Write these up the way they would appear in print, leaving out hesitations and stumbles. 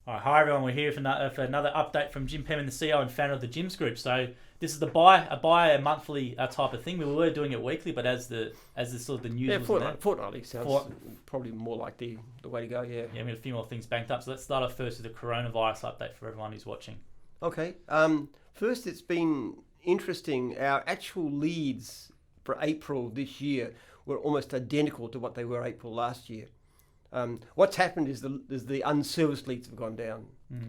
All right, hi everyone. We're here for another update from Jim Penman, the CEO and founder of the Gyms Group. So this is a monthly type of thing. We were doing it weekly, but as the sort of the news was fortnightly sounds probably more like the way to go. Yeah. Yeah, we had a few more things banked up. So let's start off first with the coronavirus update for everyone who's watching. Okay. First, it's been interesting. Our actual leads for April this year were almost identical to what they were April last year. What's happened is the unserviced leads have gone down.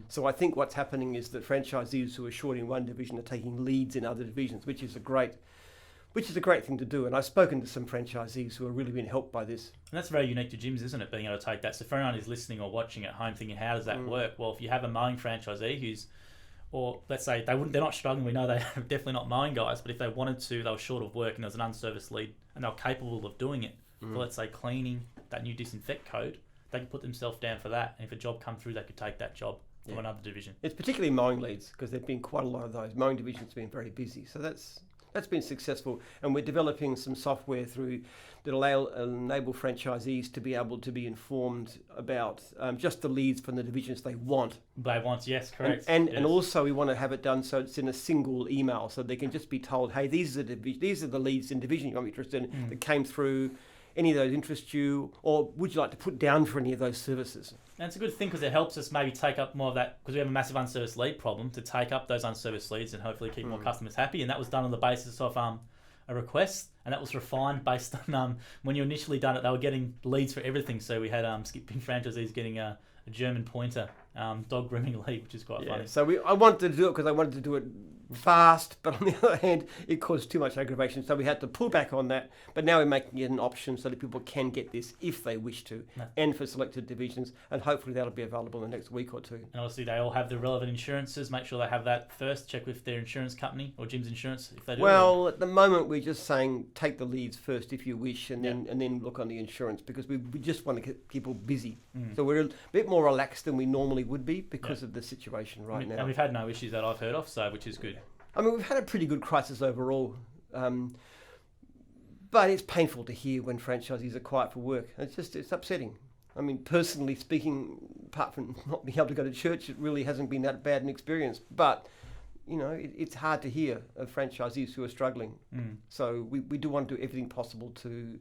So I think what's happening is that franchisees who are short in one division are taking leads in other divisions, which is a great thing to do. And I've spoken to some franchisees who have really been helped by this. And that's very unique to gyms, isn't it? Being able to take that. So for anyone who's listening or watching at home, thinking, how does that work? Well, if you have a mowing franchisee or let's say they're not struggling, we know they're definitely not mowing guys, but if they wanted to, they were short of work and there was an unserviced lead and they were capable of doing it. For let's say cleaning, that new disinfect code, they could put themselves down for that, and if a job come through, they could take that job from another division. It's particularly mowing leads because there've been quite a lot of those. Mowing division's been very busy, so that's been successful, and we're developing some software that enable franchisees to be able to be informed about just the leads from the divisions they want. Yes, correct. And also we want to have it done so it's in a single email, so they can just be told, hey, these are the leads in division you're interested in that came through. Any of those interest you, or would you like to put down for any of those services? And it's a good thing because it helps us maybe take up more of that, because we have a massive unserviced lead problem, to take up those unserviced leads and hopefully keep more customers happy. And that was done on the basis of a request, and that was refined based on when you initially done it, they were getting leads for everything. So we had skipping franchisees getting a German pointer dog grooming lead, which is quite funny. So I wanted to do it because I wanted to do it fast, but on the other hand, it caused too much aggravation, so we had to pull back on that. But now we're making it an option so that people can get this if they wish to, and for selected divisions, and hopefully that'll be available in the next week or two. And obviously they all have the relevant insurances. Make sure they have that first. Check with their insurance company or Jim's insurance if they do. Well, at the moment we're just saying take the leads first if you wish, and then look on the insurance, because we just want to get people busy. So we're a bit more relaxed than we normally would be because of the situation now. And we've had no issues that I've heard of, so which is good. I mean, we've had a pretty good crisis overall, but it's painful to hear when franchisees are quiet for work. It's upsetting. I mean, personally speaking, apart from not being able to go to church, it really hasn't been that bad an experience. But, it's hard to hear of franchisees who are struggling. So we do want to do everything possible to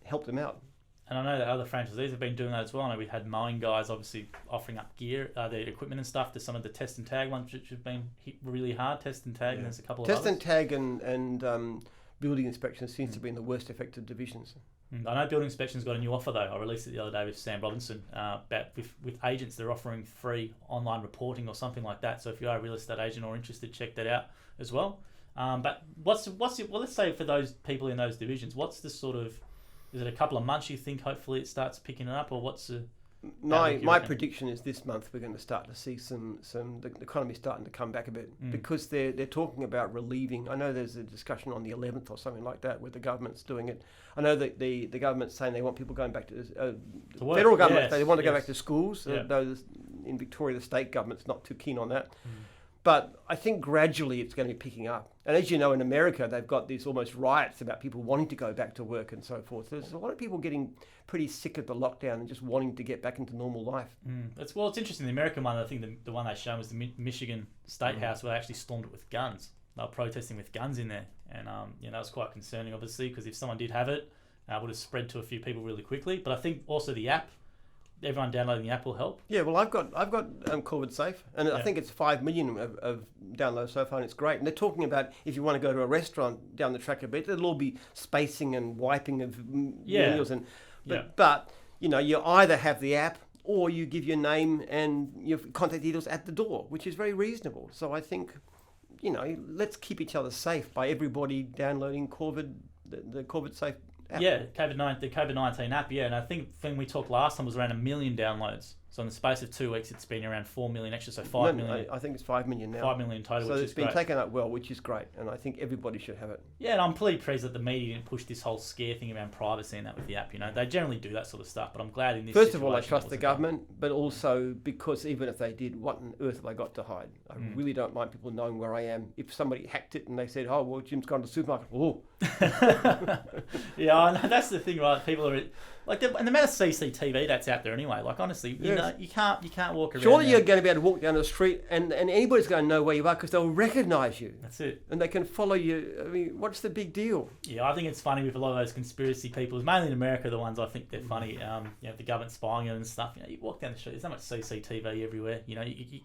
help them out. And I know that other franchisees have been doing that as well. I know we've had mowing guys obviously offering up gear, their equipment and stuff to some of the test and tag ones, which have been hit really hard. Test and tag, and there's a couple of others. Test and tag and building inspection seems to be in the worst affected divisions. I know building inspection's got a new offer though. I released it the other day with Sam Robinson. About with agents, they're offering free online reporting or something like that. So if you are a real estate agent or interested, check that out as well. But let's say for those people in those divisions, what's the sort of, is it a couple of months you think hopefully it starts picking it up, or what's the... My prediction is this month we're going to start to see the economy starting to come back a bit, because they're talking about relieving. I know there's a discussion on the 11th or something like that where the government's doing it. I know that the government's saying they want people going back to work. Federal government. They want to go back to schools. Though in Victoria the state government's not too keen on that. But I think gradually it's going to be picking up. And as you know, in America, they've got these almost riots about people wanting to go back to work and so forth. There's a lot of people getting pretty sick of the lockdown and just wanting to get back into normal life. It's interesting. The American one, I think the one they showed was the Michigan State House, where they actually stormed it with guns. They were protesting with guns in there. And that was quite concerning, obviously, because if someone did have it, it would have spread to a few people really quickly. But I think also the app, everyone downloading the app will help. Yeah, well, I've got COVID Safe, and I think it's 5 million of downloads so far, and it's great. And they're talking about if you want to go to a restaurant down the track a bit, it'll all be spacing and wiping of meals, but you either have the app or you give your name and your contact details at the door, which is very reasonable. So I think, let's keep each other safe by everybody downloading the COVID Safe app. Yeah, the COVID-19 app, and I think when we talked last time was around 1 million downloads. So in the space of 2 weeks, it's been around 4 million extra, so 5 million. I think it's 5 million now. 5 million total, so which it's is been great. taken up well, which is great, and I think everybody should have it. Yeah, and I'm pretty pleased that the media didn't push this whole scare thing around privacy and that with the app. They generally do that sort of stuff, but I'm glad in this First of all, I trust the government, but also because even if they did, what on earth have I got to hide? I really don't mind people knowing where I am. If somebody hacked it and they said, oh, well, Jim's gone to the supermarket, Yeah, I know, that's the thing, right? People are... Like and the amount of CCTV that's out there anyway. Like honestly, you know, you can't walk around. Surely you're going to be able to walk down the street and anybody's going to know where you are because they'll recognise you. That's it. And they can follow you. I mean, what's the big deal? Yeah, I think it's funny with a lot of those conspiracy people. Mainly in America, the ones I think they're funny. You know, the government spying on and stuff. You know, you walk down the street, there's so much CCTV everywhere. You know, you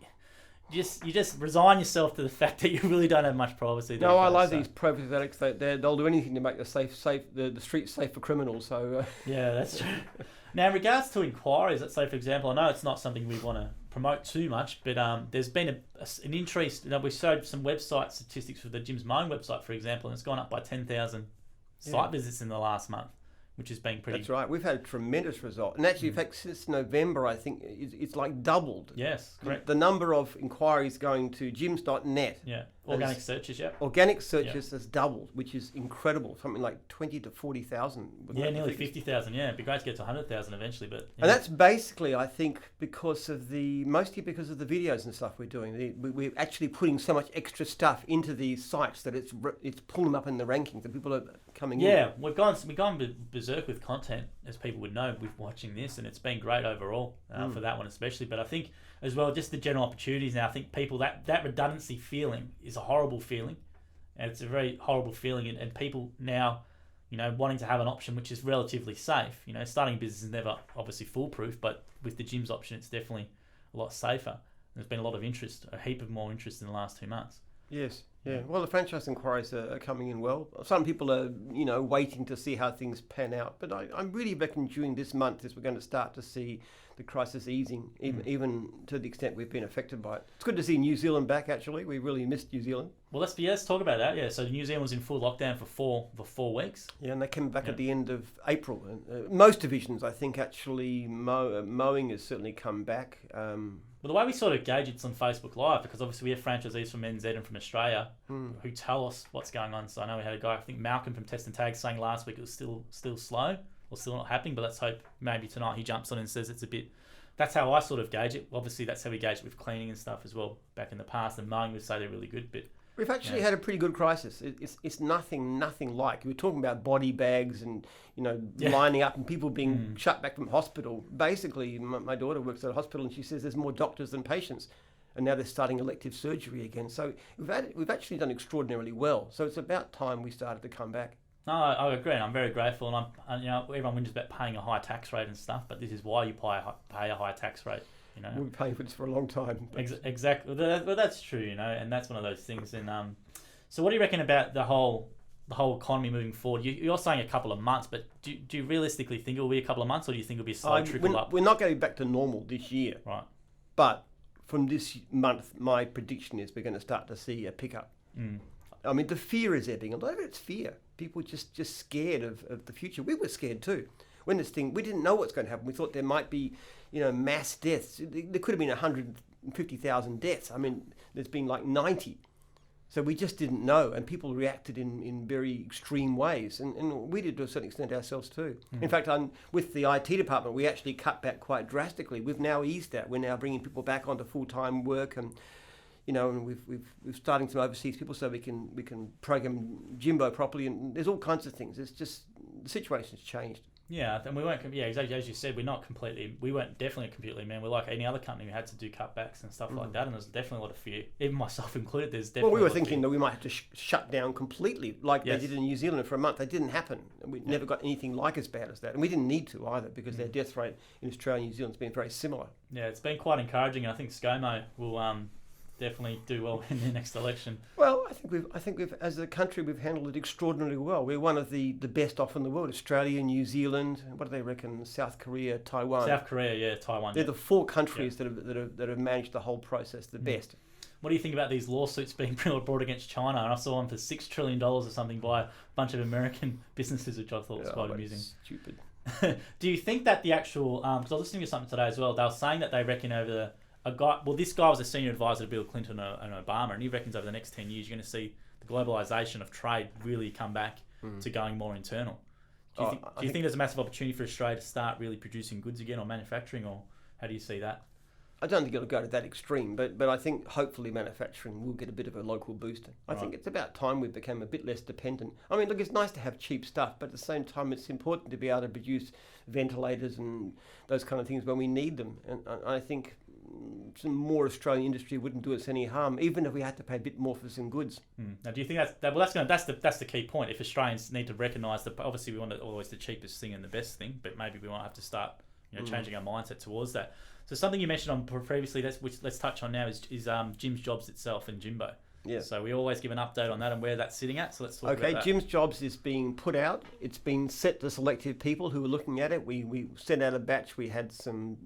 just resign yourself to the fact that you really don't have much privacy. No, I like these privacy addicts. They'll do anything to make the streets safe for criminals. So yeah, that's true. Now, in regards to inquiries, let's say for example, I know it's not something we want to promote too much, but there's been an increase. You know, we showed some website statistics for the Jim's Mowing website, for example, and it's gone up by 10,000 site visits in the last month, which has been pretty... That's right. We've had a tremendous result. And actually, in fact, since November, I think it's like doubled. Yes, correct. The number of inquiries going to jims.net. Yeah, organic searches, yeah. Organic searches has doubled, which is incredible. Something like 20 to 40,000. Yeah, nearly 50,000, yeah. It'd be great to get to 100,000 eventually, but... Yeah. And that's basically, I think, mostly because of the videos and stuff we're doing. We're actually putting so much extra stuff into these sites that it's pulling them up in the rankings and people are coming in. Yeah, we've gone berserk with content, as people would know, with watching this, and it's been great overall for that one especially. But I think as well, just the general opportunities now, I think people, that redundancy feeling is a horrible feeling, and it's a very horrible feeling, and people now, you know, wanting to have an option which is relatively safe. You know, starting a business is never obviously foolproof, but with the gyms option, it's definitely a lot safer. There's been a lot of interest, a heap of more interest in the last 2 months. Yes, yeah. Well, the franchise inquiries are coming in well. Some people are, you know, waiting to see how things pan out. But I'm really reckon during this month is we're going to start to see the crisis easing, even to the extent we've been affected by it. It's good to see New Zealand back, actually. We really missed New Zealand. Well, let's talk about that, yeah. So New Zealand was in full lockdown for 4 weeks. Yeah, and they came back at the end of April. Most divisions, I think, actually, mowing has certainly come back. Well, the way we sort of gauge it's on Facebook Live, because obviously we have franchisees from NZ and from Australia who tell us what's going on. So I know we had a guy, I think Malcolm from Test and Tag, saying last week it was still slow or still not happening, but let's hope maybe tonight he jumps on and says it's a bit... That's how I sort of gauge it. Obviously, that's how we gauge it with cleaning and stuff as well back in the past, and mowing would say they're really good, but... We've actually had a pretty good crisis. It's nothing like. We're talking about body bags and, you know, lining up and people being shut back from hospital. Basically, my daughter works at a hospital and she says there's more doctors than patients. And now they're starting elective surgery again. So we've actually done extraordinarily well. So it's about time we started to come back. No, I agree. I'm very grateful. And you know, everyone whinges about paying a high tax rate and stuff, but this is why you pay a high tax rate. You know, we'll be paying for this for a long time. Exactly. Well, that's true, you know, and that's one of those things. And so what do you reckon about the whole economy moving forward? You're saying a couple of months, but do you realistically think it will be a couple of months, or do you think it'll be a slow trickle up? We're not going back to normal this year. Right. But from this month, my prediction is we're going to start to see a pickup. I mean, the fear is ebbing. A lot of it's fear. People just scared of the future. We were scared too. When this thing, we didn't know what's going to happen. We thought there might be, you know, mass deaths. There could have been 150,000 deaths. I mean, there's been like 90. So we just didn't know. And people reacted in very extreme ways. And we did to a certain extent ourselves too. In fact, with the IT department, we actually cut back quite drastically. We've now eased that. We're now bringing people back onto full-time work, and you know, and we've starting some overseas people so we can program Jimbo properly, and there's all kinds of things. It's just the situation's changed. Yeah, and we weren't. Yeah, exactly as you said. We weren't definitely completely, man. We're like any other company. We had to do cutbacks and stuff like that, and there's definitely a lot of fear, even myself included. There's definitely. Well, we were thinking that we might have to shut down completely, like they did in New Zealand for a month. That didn't happen. We never got anything like as bad as that, and we didn't need to either because their death rate in Australia and New Zealand's been very similar. Yeah, it's been quite encouraging, and I think ScoMo will definitely do well in the next election. Well, I think we've as a country we've handled it extraordinarily well. We're one of the best off in the world. Australia, New Zealand, what do they reckon? South Korea, Taiwan. South Korea, yeah, Taiwan. They're the 4 countries that have managed the whole process the best. What do you think about these lawsuits being brought against China? And I saw one for $6 trillion or something by a bunch of American businesses, which I thought was quite amusing. Stupid. Do you think that the actual? Because I was listening to something today as well. They were saying that they reckon over this guy was a senior advisor to Bill Clinton and Obama, and he reckons over the next 10 years you're going to see the globalization of trade really come back to going more internal. Do you think there's a massive opportunity for Australia to start really producing goods again or manufacturing, or how do you see that? I don't think it'll go to that extreme, but I think hopefully manufacturing will get a bit of a local booster. I think it's about time we became a bit less dependent. I mean, look, it's nice to have cheap stuff, but at the same time, it's important to be able to produce ventilators and those kind of things when we need them. And I think some more Australian industry wouldn't do us any harm, even if we had to pay a bit more for some goods. Now, do you think that's the key point? If Australians need to recognise that, obviously we want always the cheapest thing and the best thing, but maybe we might have to start, changing our mindset towards that. So something you mentioned on previously, which let's touch on now, is Jim's Jobs itself and Jimbo. Yeah. So we always give an update on that and where that's sitting at. So let's talk about that. Okay, Jim's Jobs is being put out. It's been set to selective people who are looking at it. We sent out a batch. We had some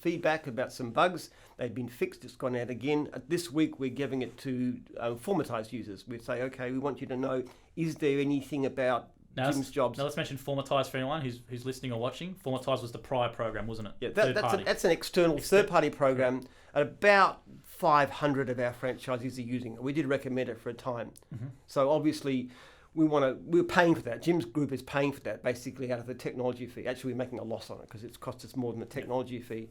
feedback about some bugs. They've been fixed. It's gone out again. This week we're giving it to formatized users. We say, okay, we want you to know, is there anything about Jim's Jobs? Now let's mention Formatise for anyone who's listening or watching. Formatise was the prior program, wasn't it? Yeah, that's an external third-party program. About 500 of our franchisees are using it. We did recommend it for a time. Mm-hmm. So obviously we're paying for that. Jim's group is paying for that basically out of the technology fee. Actually, we're making a loss on it because it's cost us more than the technology fee.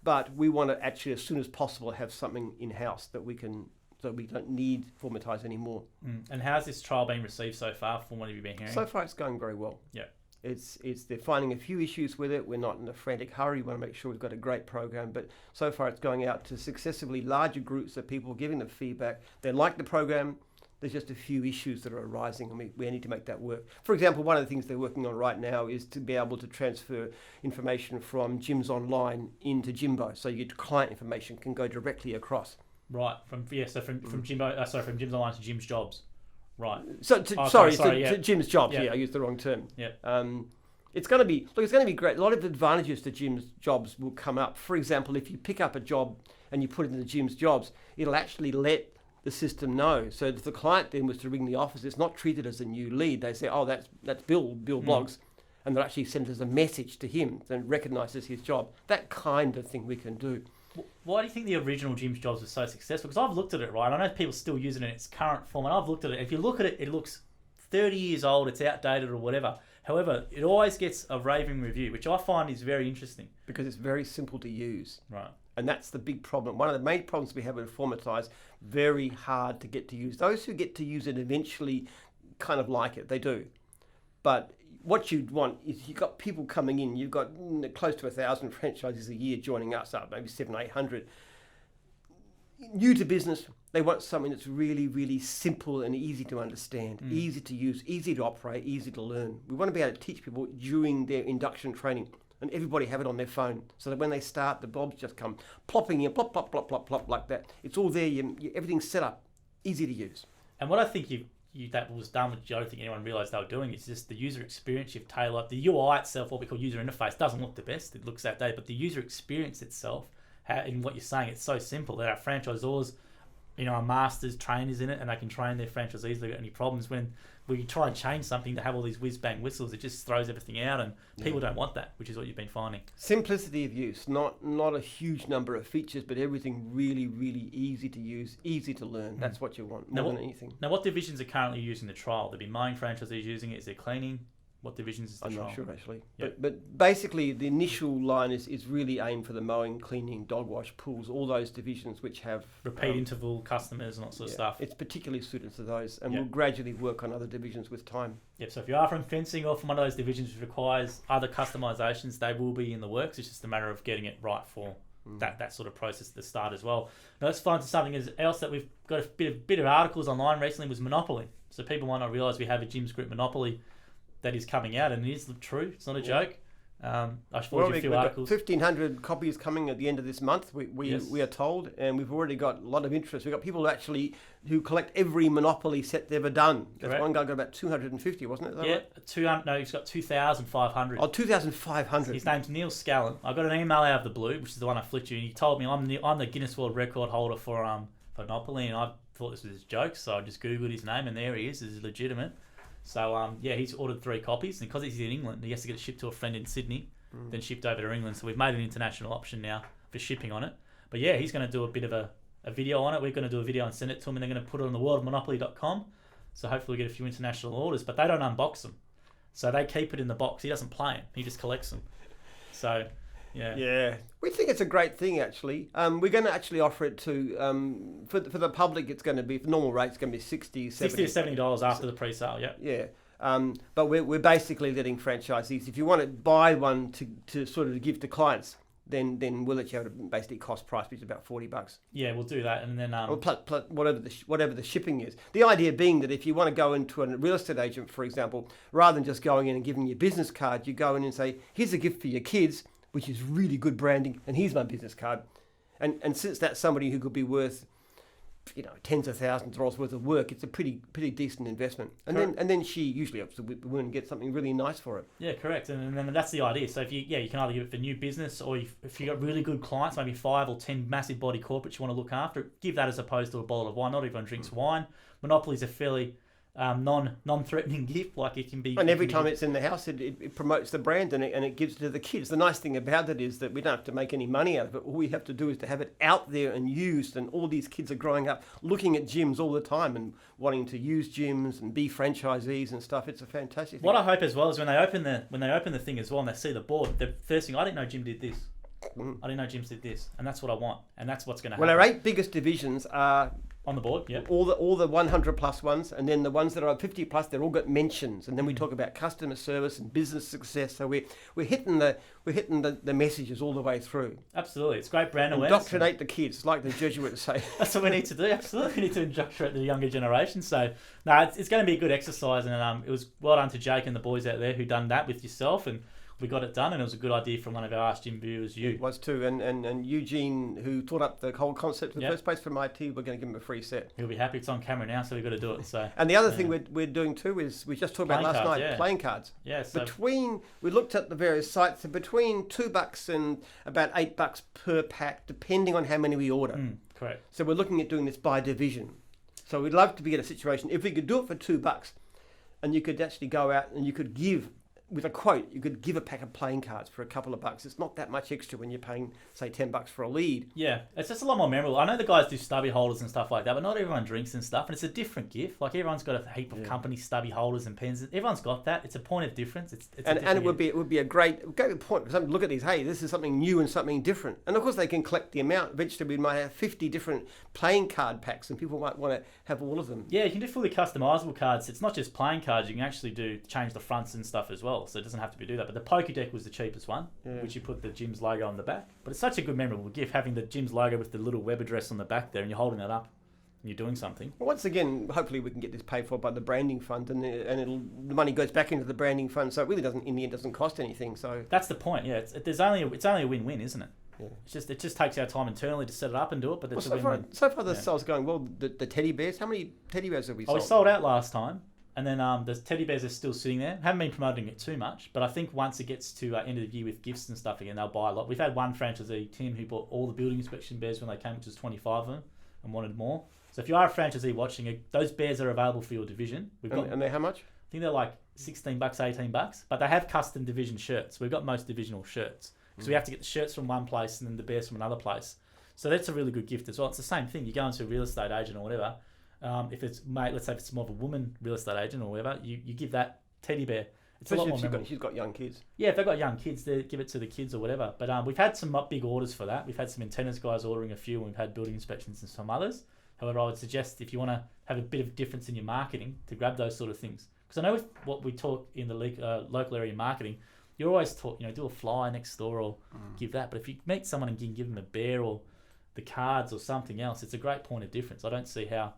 But we want to actually, as soon as possible, have something in-house that we can, so we don't need Formatise anymore. And how's this trial been received so far from what have you been hearing? So far, it's going very well. Yeah. They're finding a few issues with it. We're not in a frantic hurry. We want to make sure we've got a great program. But so far, it's going out to successively larger groups of people giving them feedback. They like the program. There's just a few issues that are arising, and we need to make that work. For example, one of the things they're working on right now is to be able to transfer information from Jim's Online into Jimbo, so your client information can go directly across. Right. From Jimbo. From Jim's Online to Jim's Jobs. Right. To Jim's Jobs. Yeah. I used the wrong term. Yeah. It's going to be great. A lot of advantages to Jim's Jobs will come up. For example, if you pick up a job and you put it into Jim's Jobs, it'll actually let the system know. So if the client then was to ring the office, it's not treated as a new lead. They say, oh, that's Bill Bloggs. And they'll actually send as a message to him that recognises his job. That kind of thing we can do. Why do you think the original Jim's Jobs was so successful? Because I've looked at it, right? I know people still use it in its current form, and I've looked at it. If you look at it, it looks 30 years old, it's outdated or whatever. However, it always gets a raving review, which I find is very interesting. Because it's very simple to use. Right. And that's the big problem. One of the main problems we have with Formatise, very hard to get to use. Those who get to use it eventually kind of like it. They do. But what you'd want is you've got people coming in. You've got close to 1,000 franchises a year joining us up, maybe 700, 800. New to business, they want something that's really, really simple and easy to understand, easy to use, easy to operate, easy to learn. We want to be able to teach people during their induction training, and everybody have it on their phone, so that when they start, the blobs just come plopping in, plop, plop, plop, plop, plop, like that. It's all there. Everything's set up, easy to use. And what I think that was done, which I don't think anyone realised they were doing, is just the user experience you've tailored. The UI itself, what we call user interface, doesn't look the best. It looks outdated, but the user experience itself, in what you're saying, it's so simple that our franchisors, our masters, trainers in it, and they can train their franchisees if they've got any problems. When we try and change something to have all these whiz-bang whistles, it just throws everything out, and people don't want that, which is what you've been finding. Simplicity of use, not a huge number of features, but everything really, really easy to use, easy to learn. That's what you want more than anything. Now, what divisions are currently using the trial? There'll be mowing franchisees using it. Is there cleaning? What divisions is the trial? I'm not sure, actually. Yep. But basically, the initial line is really aimed for the mowing, cleaning, dog wash, pools, all those divisions which have... repeat interval customers and all sorts of stuff. It's particularly suited to those, and we'll gradually work on other divisions with time. Yep, so if you are from fencing or from one of those divisions which requires other customisations, they will be in the works. It's just a matter of getting it right for that sort of process at the start as well. Now let's find something else that we've got a bit of articles online recently was Monopoly. So people might not realise we have a Jim's Group Monopoly that is coming out, and it is true. It's not a joke. I forwarded you a few articles. 1,500 copies coming at the end of this month. We are told, and we've already got a lot of interest. We've got people who collect every Monopoly set they've ever done. That's one guy got about 250, wasn't it? Is that right? 200. No, he's got 2,500. Oh, 2,500. His name's Neil Scallon. I got an email out of the blue, which is the one I flipped you, and he told me I'm the Guinness World Record holder for Monopoly, and I thought this was a joke, so I just googled his name, and there he is. This is legitimate. So, he's ordered 3 copies, and because he's in England, he has to get it shipped to a friend in Sydney, then shipped over to England. So we've made an international option now for shipping on it. But he's going to do a bit of a video on it. We're going to do a video and send it to him, and they're going to put it on the worldmonopoly.com. So hopefully we get a few international orders, but they don't unbox them. So they keep it in the box. He doesn't play them. He just collects them. So Yeah. We think it's a great thing, actually. We're going to actually offer it to, for the public, it's going to be, for normal rate, it's going to be $60 to $70 after the pre-sale, Yeah. But we're basically letting franchisees, if you want to buy one to sort of give to clients, then we'll let you have it basically cost price, which is about $40. Yeah, we'll do that, and then or plus whatever the shipping is. The idea being that if you want to go into a real estate agent, for example, rather than just going in and giving your business card, you go in and say, "Here's a gift for your kids," which is really good branding, and here's my business card. And since that's somebody who could be worth, tens of thousands of dollars worth of work, it's a pretty decent investment. And then she usually up to the woman get something really nice for it. Yeah, correct. And then that's the idea. So if you can either give it for new business, or if you got really good clients, maybe 5 or 10 massive body corporates you want to look after, give that as opposed to a bottle of wine. Not everyone drinks wine. Monopoly's a fairly non-threatening gift. Like it can be. And every time it's in the house, it promotes the brand and it gives it to the kids. The nice thing about it is that we don't have to make any money out of it. All we have to do is to have it out there and used. And all these kids are growing up looking at gyms all the time and wanting to use gyms and be franchisees and stuff. It's a fantastic thing. What I hope as well is when they open the thing as well and they see the board, the first thing, I didn't know Jim did this. I didn't know Jim did this, and that's what I want, and that's what's going to happen. Well, our 8 biggest divisions are on the board, yeah. All the 100 plus ones, and then the ones that are 50 plus, they're all got mentions, and then we talk about customer service and business success. So we're hitting the messages all the way through. Absolutely, it's great brand awareness. Indoctrinate the kids, like the Jesuits say. That's what we need to do. Absolutely, we need to indoctrinate the younger generation. So no, it's going to be a good exercise, and it was well done to Jake and the boys out there who done that with yourself, and we got it done, and it was a good idea from one of our Ask Jim viewers, you. It was too, and Eugene, who thought up the whole concept in the first place from IT, we're going to give him a free set. He'll be happy. It's on camera now, so we've got to do it. So. And the other thing we're doing too is, we just talked about last night, playing cards. Yeah. So we looked at the various sites, so between $2 and about $8 per pack, depending on how many we order. Correct. So we're looking at doing this by division. So we'd love to be in a situation, if we could do it for $2, and you could actually go out and you could give, with a quote, you could give a pack of playing cards for a couple of bucks. It's not that much extra when you're paying, say, $10 for a lead. Yeah, it's just a lot more memorable. I know the guys do stubby holders and stuff like that, but not everyone drinks and stuff, and it's a different gift. Like everyone's got a heap of company stubby holders and pens. Everyone's got that. It's a point of difference. And it would be a great point. Because look at these. Hey, this is something new and something different. And of course, they can collect the amount. Eventually, we might have 50 different playing card packs, and people might want to have all of them. Yeah, you can do fully customizable cards. It's not just playing cards. You can actually change the fronts and stuff as well. So it doesn't have to be that. But the Poké deck was the cheapest one, which you put the Jim's logo on the back. But it's such a good memorable gift, having the Jim's logo with the little web address on the back there, and you're holding it up and you're doing something. Well, once again, hopefully we can get this paid for by the branding fund, and the money goes back into the branding fund, so it really doesn't cost anything. So that's the point. Yeah, it's only a win-win, isn't it? Yeah. It just takes our time internally to set it up and do it, but it's a win-win. So far the sale's going well. The teddy bears, how many teddy bears have we sold? We sold out last time. And then the teddy bears are still sitting there. Haven't been promoting it too much, but I think once it gets to end of the year with gifts and stuff again, they'll buy a lot. We've had one franchisee, Tim, who bought all the building inspection bears when they came, which was 25 of them, and wanted more. So if you are a franchisee watching it, those bears are available for your division. And they're how much? I think they're like $16, $18, but they have custom division shirts. We've got most divisional shirts. So we have to get the shirts from one place and then the bears from another place. So that's a really good gift as well. It's the same thing. You go into a real estate agent or whatever. If it's let's say if it's more of a woman real estate agent or whatever, you give that teddy bear. It's especially a lot more she's got young kids. Yeah, if they've got young kids, they give it to the kids or whatever. But we've had some big orders for that. We've had some antennas guys ordering a few, and we've had building inspections and some others. However, I would suggest if you want to have a bit of difference in your marketing, to grab those sort of things. Because I know with what we talk in the local area marketing, you always talk, do a flyer next door or give that. But if you meet someone and give them a bear or the cards or something else, it's a great point of difference. I don't see how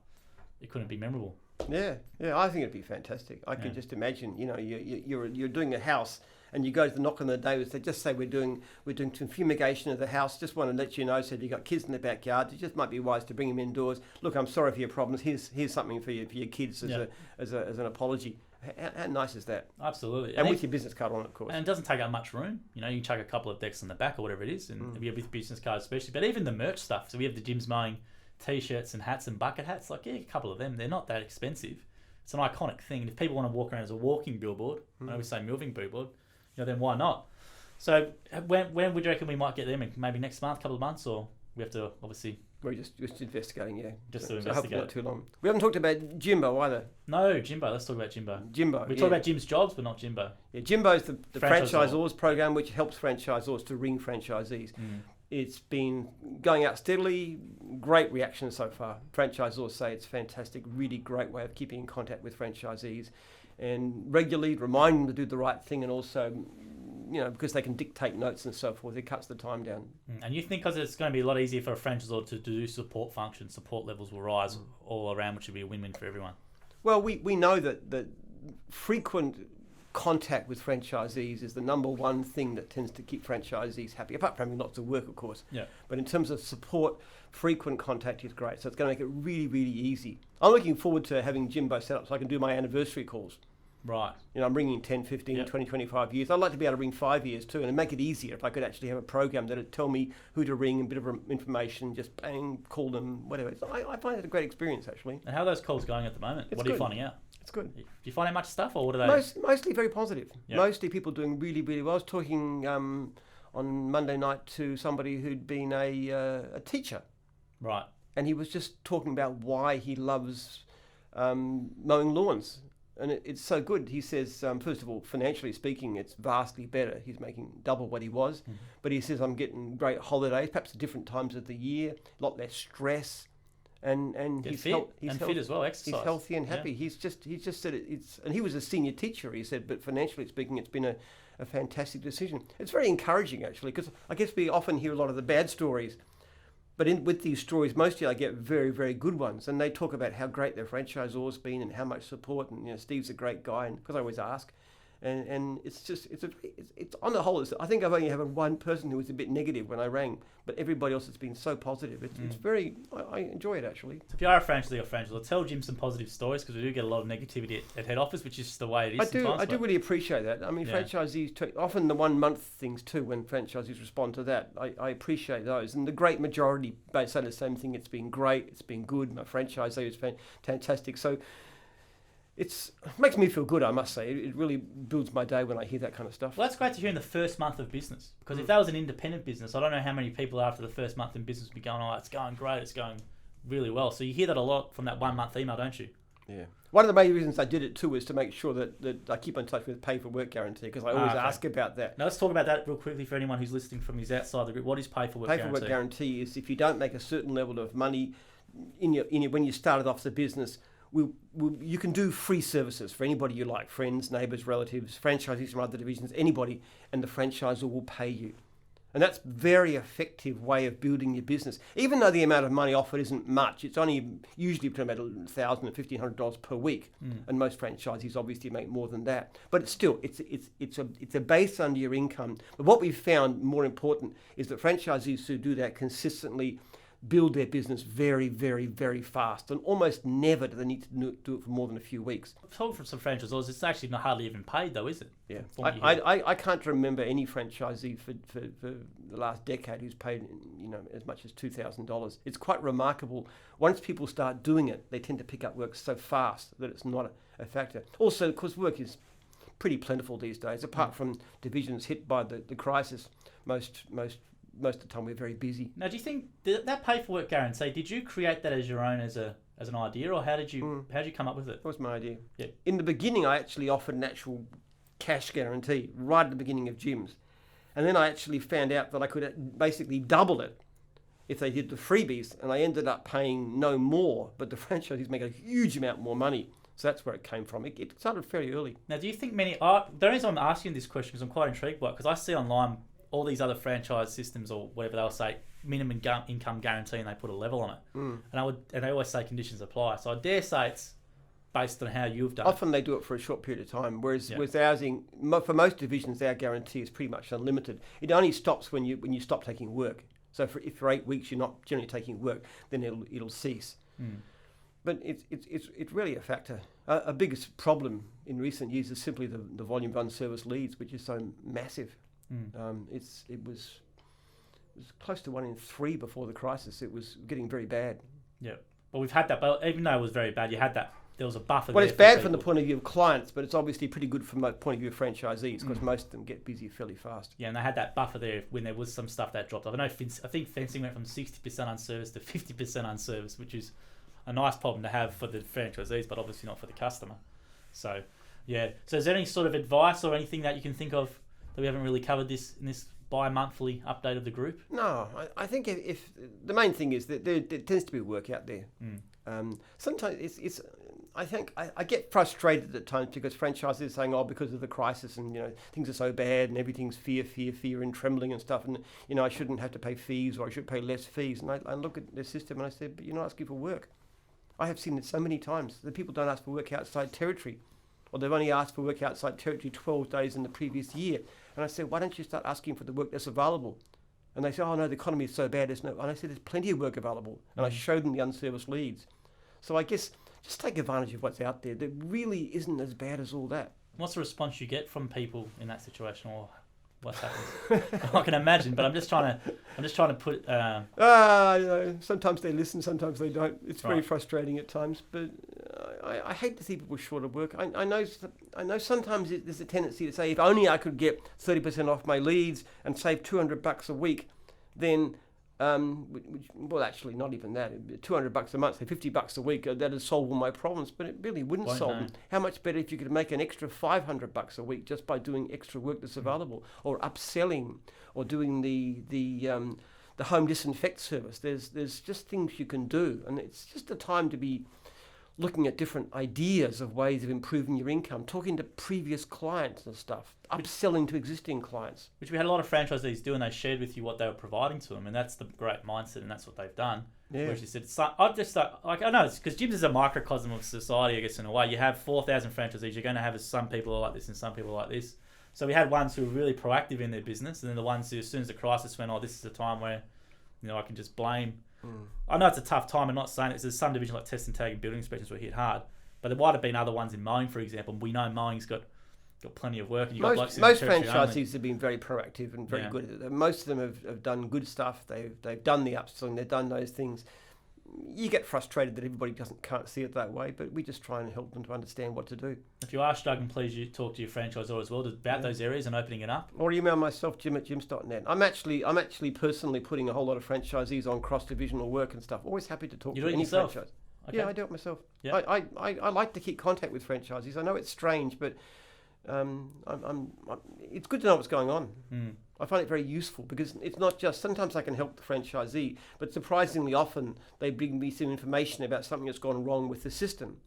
it couldn't be memorable. Yeah, I think it'd be fantastic. I could just imagine, you're doing a house and you go to the knock on the day, they just say we're doing some fumigation of the house. Just want to let you know, so if you've got kids in the backyard, it just might be wise to bring them indoors. Look, I'm sorry for your problems. Here's something for your kids as an apology. How nice is that? Absolutely. And with your business card on it, of course. And it doesn't take up much room. You can chuck a couple of decks on the back or whatever it is, and with business cards especially. But even the merch stuff. So we have the Jim's Mowing T-shirts and hats and bucket hats. Like, a couple of them. They're not that expensive. It's an iconic thing. And if people want to walk around as a walking billboard, I always say moving billboard, then why not? So when would you reckon we might get them? Maybe next month, couple of months, or? we have to obviously... We're just investigating, yeah. Just so to investigate. hopefully not too long. We haven't talked about Jimbo either. No, Jimbo. Let's talk about Jimbo. We talk about Jim's jobs, but not Jimbo. Yeah, Jimbo's the franchisors program, which helps franchisors to ring franchisees. It's been going out steadily. Great reaction so far. Franchisors say it's fantastic, really great way of keeping in contact with franchisees, and regularly remind them to do the right thing, and also, because they can dictate notes and so forth, it cuts the time down. And you think because it's going to be a lot easier for a franchisor to do support functions, support levels will rise all around, which will be a win-win for everyone? Well, we know that frequent contact with franchisees is the number one thing that tends to keep franchisees happy, apart from having lots of work, of course. Yeah. But in terms of support, frequent contact is great. So it's going to make it really, really easy. I'm looking forward to having Jimbo set up so I can do my anniversary calls. Right. I'm ringing 10, 15, 20, 25 years. I'd like to be able to ring 5 years too, and make it easier if I could actually have a program that would tell me who to ring, a bit of information, just bang, call them, whatever. So I find it a great experience, actually. And how are those calls going at the moment? What are you finding out? It's good. Do you find out much stuff, or what are they? Mostly very positive. Yep. Mostly people doing really, really well. I was talking on Monday night to somebody who'd been a teacher. Right. And he was just talking about why he loves mowing lawns. And it's so good. He says, first of all, financially speaking, it's vastly better. He's making double what he was. Mm-hmm. But he says, I'm getting great holidays, perhaps at different times of the year, a lot less stress. And he's fit as well, exercise. He's healthy and happy. Yeah. He's just said it's, and he was a senior teacher, he said, but financially speaking, it's been a fantastic decision. It's very encouraging, actually, because I guess we often hear a lot of the bad stories. But with these stories, mostly I get very, very good ones. And they talk about how great their franchisor's been and how much support. And, Steve's a great guy, and because I always ask. And it's on the whole, I think I've only had one person who was a bit negative when I rang, but everybody else has been so positive. It's very, I enjoy it, actually. So if you are a franchisee, tell Jim some positive stories, because we do get a lot of negativity at head office, which is just the way it is. I do really appreciate that. I mean, franchisees, often the 1 month things too, when franchisees respond to that, I appreciate those. And the great majority say the same thing. It's been great. It's been good. My franchisee is fantastic. So it makes me feel good, I must say. It really builds my day when I hear that kind of stuff. Well, that's great to hear in the first month of business. Because if that was an independent business, I don't know how many people after the first month in business would be going, it's going great, it's going really well. So you hear that a lot from that 1 month email, don't you? Yeah. One of the main reasons I did it too was to make sure that I keep in touch with pay for work guarantee, because I always ask about that. Now let's talk about that real quickly for anyone who's listening from his outside the group. What is pay for work guarantee? Pay for work guarantee is if you don't make a certain level of money when you started off the business, you can do free services for anybody you like, friends, neighbours, relatives, franchisees from other divisions, anybody, and the franchisor will pay you. And that's a very effective way of building your business. Even though the amount of money offered isn't much, it's only usually between about $1,000 and $1,500 per week. And most franchisees obviously make more than that. But it's still, it's a base under your income. But what we've found more important is that franchisees who do that consistently build their business very, very, very fast, and almost never do they need to do it for more than a few weeks. I've told from some franchisors, it's actually not hardly even paid though, is it? Yeah, I can't remember any franchisee for the last decade who's paid as much as $2,000. It's quite remarkable. Once people start doing it, they tend to pick up work so fast that it's not a factor. Also, because work is pretty plentiful these days, apart from divisions hit by the crisis, most of the time we're very busy. Now, do you think that pay for work guarantee, did you create that as your own as an idea, or how did you come up with it? That was my idea. Yeah. In the beginning, I actually offered an actual cash guarantee right at the beginning of Jim's, and then I actually found out that I could basically double it if they did the freebies, and I ended up paying no more, but the franchisees make a huge amount more money. So that's where it came from. It started fairly early. Now, do you think the reason I'm asking this question is I'm quite intrigued by it, because I see online all these other franchise systems or whatever they'll say minimum income guarantee, and they put a level on it. And they always say conditions apply. So I dare say it's based on how you've done Often they do it for a short period of time, whereas with ours, for most divisions, our guarantee is pretty much unlimited. It only stops when you stop taking work. So if for 8 weeks you're not generally taking work, then it'll cease. But it's really a factor. A biggest problem in recent years is simply the volume of unserviced leads, which is so massive. It was close to 1 in 3 before the crisis. It was getting very bad. Yeah. Well, we've had that, but even though it was very bad, you had that there was a buffer. Well, there it's bad for from the people. point of view of clients, but it's obviously pretty good from the point of view of franchisees because most of them get busy fairly fast. Yeah, and they had that buffer there when there was some stuff that dropped off. I think fencing went from 60% unserviced to 50% unserviced, which is a nice problem to have for the franchisees, but obviously not for the customer. So, yeah. So is there any sort of advice or anything that you can think of that we haven't really covered in this bi-monthly update of the group? No, I think if the main thing is that there tends to be work out there. Sometimes it's I think I get frustrated at times because franchisees are saying, because of the crisis and, things are so bad and everything's fear and trembling and stuff, and, I shouldn't have to pay fees or I should pay less fees. And I look at the system and I say, but you're not asking for work. I have seen it so many times that people don't ask for work outside territory, or they've only asked for work outside territory 12 days in the previous year. And I said, why don't you start asking for the work that's available? And they say, oh no, the economy is so bad. And I said, there's plenty of work available. And I showed them the unserviced leads. So I guess just take advantage of what's out there. There really isn't as bad as all that. What's the response you get from people in that situation, or what happens? I can imagine, but I'm just trying to put. Sometimes they listen, sometimes they don't. It's very frustrating at times, but I hate to see people short of work. I know sometimes there's a tendency to say, if only I could get 30% off my leads and save $200 a week, then. Well, actually, not even that. $200 a month, so $50 a week. That would solve all my problems, but it really wouldn't solve them. How much better if you could make an extra $500 a week just by doing extra work that's available, or upselling, or doing the home disinfect service. There's just things you can do, and it's just a time to be looking at different ideas of ways of improving your income, talking to previous clients and stuff, upselling to existing clients. Which we had a lot of franchisees do, and they shared with you what they were providing to them, and that's the great mindset, and that's what they've done. Yeah. Where she said, I know it's because Jim's is a microcosm of society, I guess, in a way. You have 4,000 franchisees, you're going to have some people are like this and some people are like this. So we had ones who were really proactive in their business, and then the ones who, as soon as the crisis went, this is a time where, I can just blame. I know it's a tough time. I'm not saying it. There's some divisions like test and tag and building inspections were hit hard, but there might have been other ones in mowing, for example. We know mowing's got plenty of work. And most franchisees have been very proactive and very good at it. Most of them have done good stuff. They've done the upselling. They've done those things. You get frustrated that everybody can't see it that way, but we just try and help them to understand what to do. If you are struggling, please talk to your franchisor as well about those areas and opening it up. Or email myself, jim@jims.net. I'm actually personally putting a whole lot of franchisees on cross-divisional work and stuff. Always happy to talk to any franchise. Okay. Yeah, I do it myself. Yeah. I like to keep contact with franchisees. I know it's strange, but it's good to know what's going on. I find it very useful because it's not just, sometimes I can help the franchisee, but surprisingly often they bring me some information about something that's gone wrong with the system.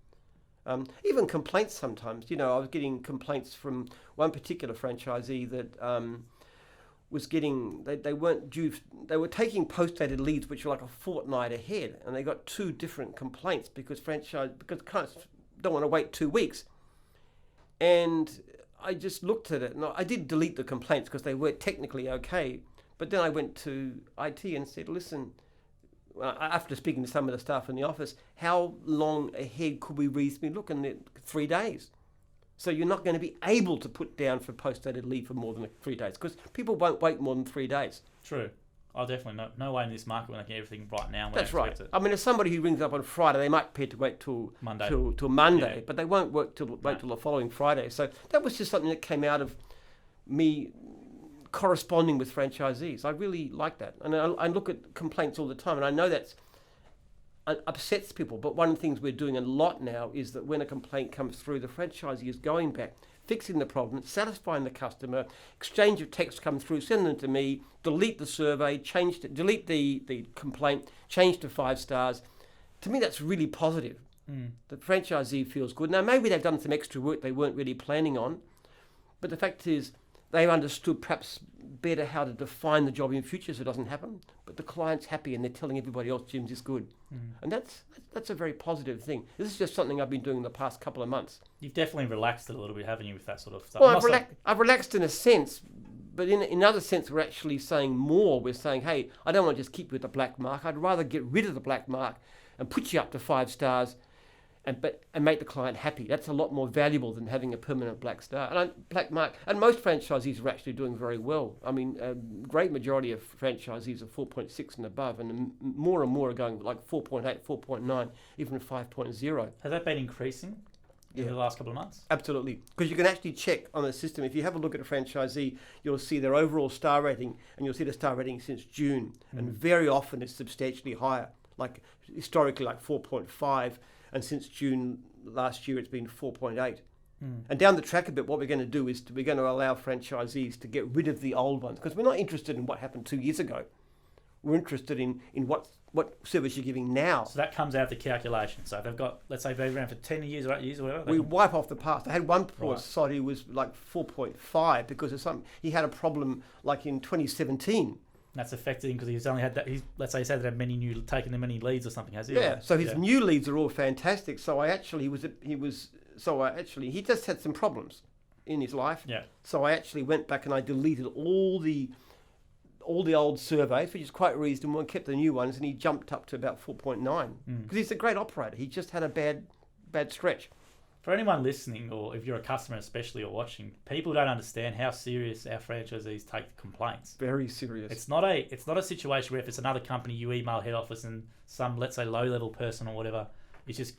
Even complaints sometimes. I was getting complaints from one particular franchisee that was getting, they weren't due, they were taking post-dated leads which were like a fortnight ahead, and they got two different complaints because clients don't want to wait 2 weeks. And I just looked at it, and I did delete the complaints because they were technically okay. But then I went to IT and said, listen, after speaking to some of the staff in the office, how long ahead could we reasonably look? And 3 days. So you're not going to be able to put down for post-dated leave for more than 3 days because people won't wait more than 3 days. True. Oh, definitely. No way in this market when I get everything right now. That's right. I mean, if somebody who rings up on Friday, they might prepare to wait till Monday, but they won't wait till the following Friday. So that was just something that came out of me corresponding with franchisees. I really like that. And I look at complaints all the time, and I know that upsets people. But one of the things we're doing a lot now is that when a complaint comes through, the franchisee is going back, fixing the problem, satisfying the customer, exchange of text come through, send them to me, delete the survey, delete the complaint, change to 5 stars. To me, that's really positive. The franchisee feels good. Now, maybe they've done some extra work they weren't really planning on, but the fact is they've understood perhaps better how to define the job in future so it doesn't happen, but the client's happy and they're telling everybody else Jim's is good. And that's a very positive thing. This is just something I've been doing the past couple of months. You've definitely relaxed it a little bit, haven't you, with that sort of stuff? Well, I've relaxed in a sense, but in another sense we're actually saying more. We're saying, hey, I don't want to just keep you with the black mark. I'd rather get rid of the black mark and put you up to 5 stars and make the client happy. That's a lot more valuable than having a permanent black star. And black mark. And most franchisees are actually doing very well. I mean, a great majority of franchisees are 4.6 and above, and more and more are going like 4.8, 4.9, even 5.0. Has that been increasing in the last couple of months? Absolutely. Because you can actually check on the system. If you have a look at a franchisee, you'll see their overall star rating, and you'll see the star rating since June. And very often it's substantially higher, like historically like 4.5. And since June last year, it's been 4.8. And down the track a bit, what we're going to do is we're going to allow franchisees to get rid of the old ones, because we're not interested in what happened 2 years ago. We're interested in what service you're giving now. So that comes out of the calculation. So if they've got, let's say they've been around for 10 years or 8 years or whatever. We wipe off the past. I had one site who was like 4.5 because of he had a problem like in 2017. That's affected because he's only had that. Let's say he's had many taken many leads or something, has he? Yeah. So his new leads are all fantastic. So he just had some problems in his life. Yeah. So I actually went back and I deleted all the old surveys, which is quite reasonable, and kept the new ones. And he jumped up to about 4.9 because he's a great operator. He just had a bad stretch. For anyone listening, or if you're a customer especially or watching, people don't understand how serious our franchisees take the complaints. Very serious. It's not a situation where if it's another company, you email head office and some, let's say, low-level person or whatever, it's just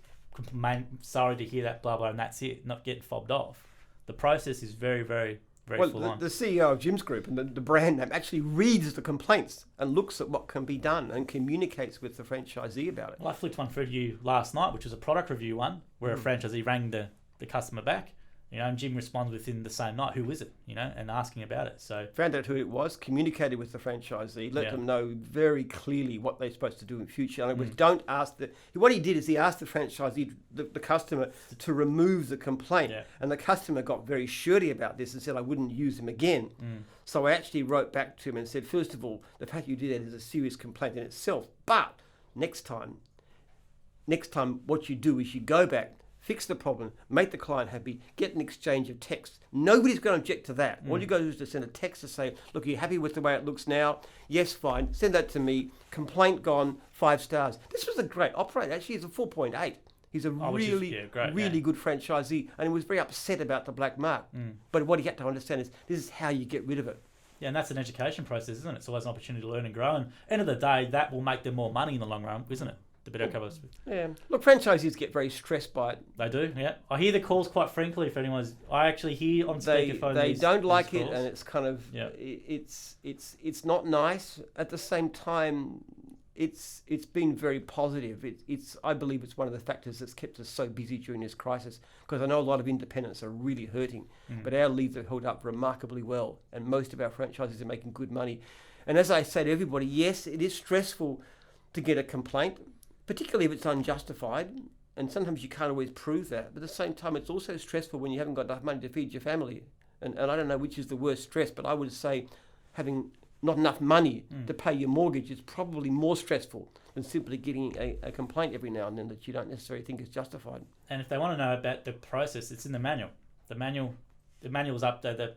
sorry to hear that, blah, blah, and that's it, not getting fobbed off. The process is very, very, very full on. The CEO of Jim's Group and the brand name actually reads the complaints and looks at what can be done and communicates with the franchisee about it. Well, I flicked one for you last night, which was a product review one, where a franchisee rang the customer back, and Jim responds within the same night, who is it, and asking about it. So found out who it was, communicated with the franchisee, let them know very clearly what they're supposed to do in future. And it was don't ask what he did is he asked the franchisee, the customer, to remove the complaint. Yeah. And the customer got very surety about this and said, I wouldn't use him again. So I actually wrote back to him and said, first of all, the fact you did that is a serious complaint in itself. But next time, what you do is you go back, fix the problem, make the client happy, get an exchange of texts. Nobody's going to object to that. All you got to do is to send a text to say, look, are you happy with the way it looks now? Yes, fine. Send that to me. Complaint gone, 5 stars. This was a great operator. Actually, he's a 4.8. He's a really good franchisee, and he was very upset about the black mark. But what he had to understand is this is how you get rid of it. Yeah, and that's an education process, isn't it? It's always an opportunity to learn and grow. And end of the day, that will make them more money in the long run, isn't it? The better covers. Yeah. Look, franchisees get very stressed by it. They do, yeah. I hear the calls quite frankly if anyone's... I actually hear on speakerphone They don't like it, calls. and it's kind of... Yeah. It's not nice. At the same time, it's been very positive. I believe it's one of the factors that's kept us so busy during this crisis, because I know a lot of independents are really hurting, but our leads have held up remarkably well, and most of our franchises are making good money. And as I say to everybody, yes, it is stressful to get a complaint, particularly if it's unjustified, and sometimes you can't always prove that. But at the same time, it's also stressful when you haven't got enough money to feed your family. And I don't know which is the worst stress, but I would say having not enough money to pay your mortgage is probably more stressful than simply getting a complaint every now and then that you don't necessarily think is justified. And if they want to know about the process, it's in the manual. The manual's up there, the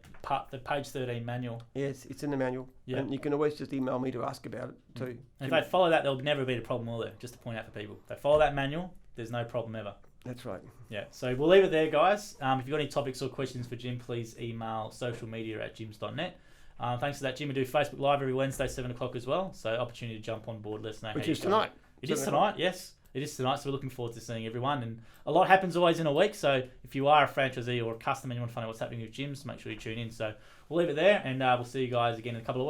page 13 manual. Yes, it's in the manual. Yeah. And you can always just email me to ask about it too. And if they follow that, there'll never be a problem, will there? Just to point out for people. If they follow that manual, there's no problem ever. That's right. Yeah, so we'll leave it there, guys. If you've got any topics or questions for Jim, please email socialmedia@jims.net. Thanks for that, Jim. We do Facebook Live every Wednesday, 7 o'clock as well. So opportunity to jump on board, let us know. Which is tonight. It is tonight, yes. It is tonight, so we're looking forward to seeing everyone. And a lot happens always in a week, so if you are a franchisee or a customer and you want to find out what's happening with gyms, make sure you tune in. So we'll leave it there, and we'll see you guys again in a couple of weeks.